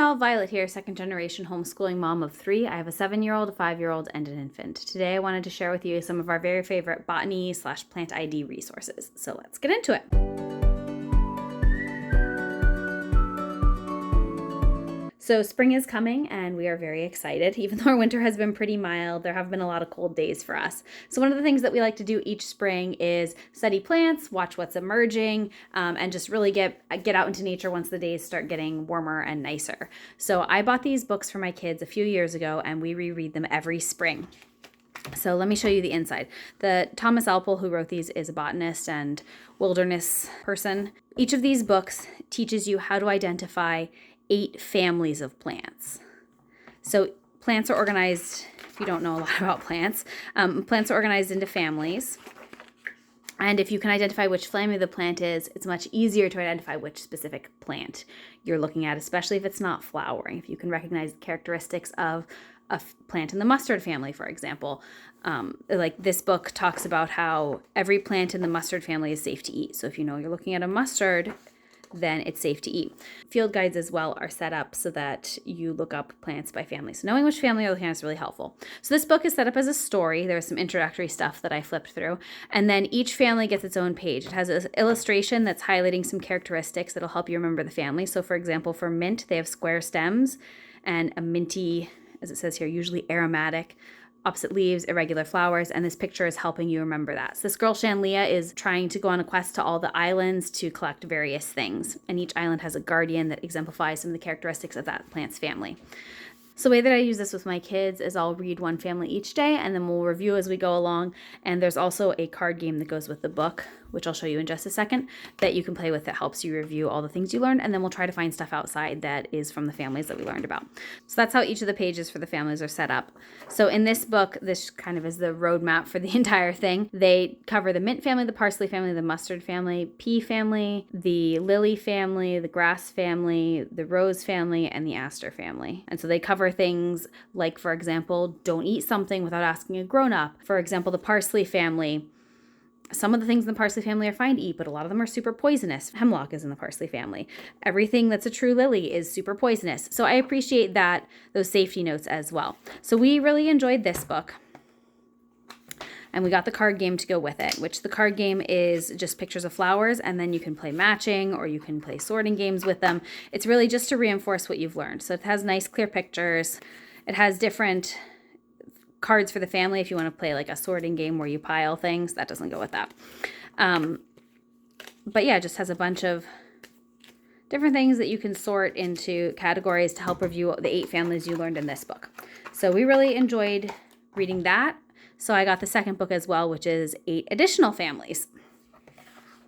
y'all, Violet here, second generation homeschooling mom of 3. I have a 7-year-old, a 5-year-old, and an infant. Today I wanted to share with you some of our very favorite botany/plant ID resources. So let's get into it. So spring is coming and we are very excited. Even though our winter has been pretty mild, there have been a lot of cold days for us. So one of the things that we like to do each spring is study plants, watch what's emerging, and just really get out into nature once the days start getting warmer and nicer. So I bought these books for my kids a few years ago and we reread them every spring. So let me show you the inside. The Thomas Alpel, who wrote these, is a botanist and wilderness person. Each of these books teaches you how to identify 8 families of plants. So plants are organized, if you don't know a lot about plants, plants are organized into families. And if you can identify which family the plant is, it's much easier to identify which specific plant you're looking at, especially if it's not flowering. If you can recognize the characteristics of a plant in the mustard family, for example. Like this book talks about how every plant in the mustard family is safe to eat. So if you know you're looking at a mustard, then it's safe to eat. Field guides as well are set up so that you look up plants by family. So knowing which family you're looking at is really helpful. So this book is set up as a story. There's some introductory stuff that I flipped through. And then each family gets its own page. It has an illustration that's highlighting some characteristics that'll help you remember the family. So for example, for mint, they have square stems and a minty, as it says here, usually aromatic, opposite leaves, irregular flowers, and this picture is helping you remember that. So this girl, Shanlia, is trying to go on a quest to all the islands to collect various things, and each island has a guardian that exemplifies some of the characteristics of that plant's family. So the way that I use this with my kids is I'll read one family each day, and then we'll review as we go along, and there's also a card game that goes with the book, which I'll show you in just a second, that you can play with that helps you review all the things you learned, and then we'll try to find stuff outside that is from the families that we learned about. So that's how each of the pages for the families are set up. So in this book, this kind of is the roadmap for the entire thing. They cover the mint family, the parsley family, the mustard family, pea family, the lily family, the grass family, the rose family, and the aster family. And so they cover things like, for example, don't eat something without asking a grown-up. For example, the parsley family, some of the things in the parsley family are fine to eat, but a lot of them are super poisonous. Hemlock is in the parsley family. Everything that's a true lily is super poisonous. So I appreciate those safety notes as well. So we really enjoyed this book. And we got the card game to go with it, which the card game is just pictures of flowers, and then you can play matching or you can play sorting games with them. It's really just to reinforce what you've learned. So it has nice, clear pictures. It has different cards for the family if you want to play like a sorting game where you pile things. That doesn't go with that. But yeah, it just has a bunch of different things that you can sort into categories to help review the 8 families you learned in this book. So we really enjoyed reading that. So I got the second book as well, which is 8 additional families.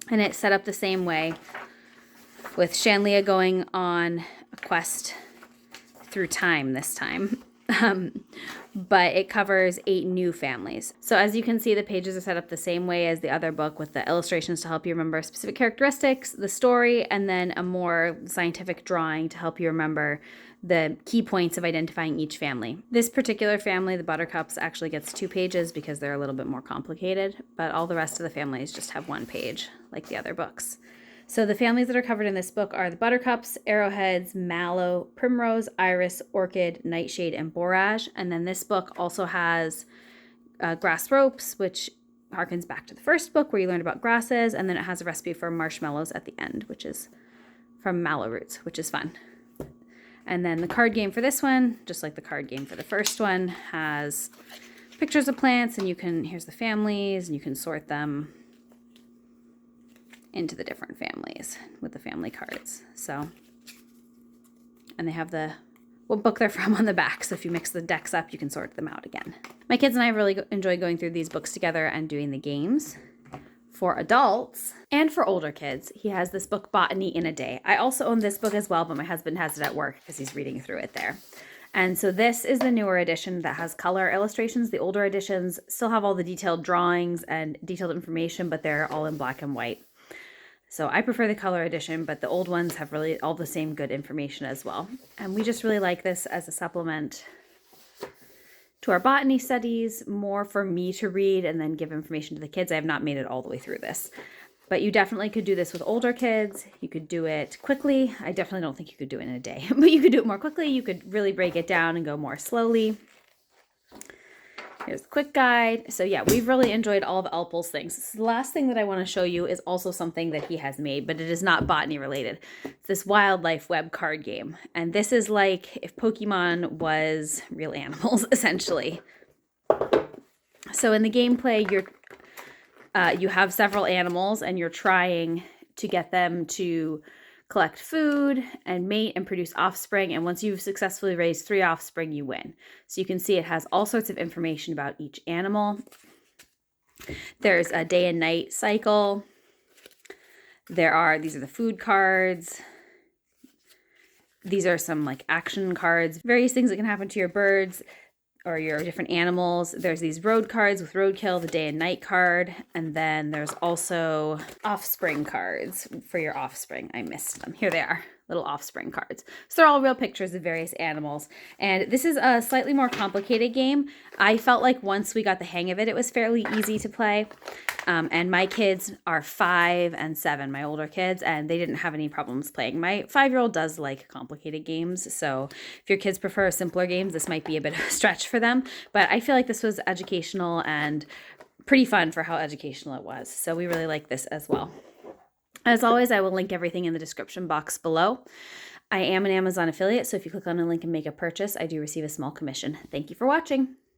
And it's set up the same way, with Shanlia going on a quest through time this time. But it covers 8 new families. So as you can see, the pages are set up the same way as the other book, with the illustrations to help you remember specific characteristics, the story, and then a more scientific drawing to help you remember the key points of identifying each family. This particular family, the buttercups, actually gets 2 pages because they're a little bit more complicated, but all the rest of the families just have 1 page like the other books. So the families that are covered in this book are the buttercups, arrowheads, mallow, primrose, iris, orchid, nightshade, and borage. And then this book also has grass ropes, which harkens back to the first book where you learned about grasses. And then it has a recipe for marshmallows at the end, which is from mallow roots, which is fun. And then the card game for this one, just like the card game for the first one, has pictures of plants, and here's the families, and you can sort them into the different families with the family cards. So, and they have what book they're from on the back. So if you mix the decks up, you can sort them out again. My kids and I really enjoy going through these books together and doing the games. For adults and for older kids, he has this book, Botany in a Day. I also own this book as well, but my husband has it at work because he's reading through it there. And so this is the newer edition that has color illustrations. The older editions still have all the detailed drawings and detailed information, but they're all in black and white. So I prefer the color edition, but the old ones have really all the same good information as well. And we just really like this as a supplement to our botany studies, more for me to read and then give information to the kids. I have not made it all the way through this. But you definitely could do this with older kids. You could do it quickly. I definitely don't think you could do it in a day, but you could do it more quickly. You could really break it down and go more slowly. Here's the quick guide. So yeah, we've really enjoyed all of Alpul's things. The last thing that I want to show you is also something that he has made, but it is not botany related. It's this wildlife web card game. And this is like if Pokemon was real animals, essentially. So in the gameplay, you have several animals and you're trying to get them to collect food and mate and produce offspring. And once you've successfully raised 3 offspring, you win. So you can see it has all sorts of information about each animal. There's a day and night cycle. These are the food cards. These are some like action cards, various things that can happen to your birds or your different animals. There's these road cards with roadkill, the day and night card, and then there's also offspring cards for your offspring. I missed them. Here they are, little offspring cards. So they're all real pictures of various animals. And this is a slightly more complicated game. I felt like once we got the hang of it, it was fairly easy to play. And my kids are 5 and 7, my older kids, and they didn't have any problems playing. My 5-year-old does like complicated games, so if your kids prefer simpler games, this might be a bit of a stretch for them. But I feel like this was educational and pretty fun for how educational it was. So we really like this as well. As always, I will link everything in the description box below. I am an Amazon affiliate, so if you click on a link and make a purchase, I do receive a small commission. Thank you for watching.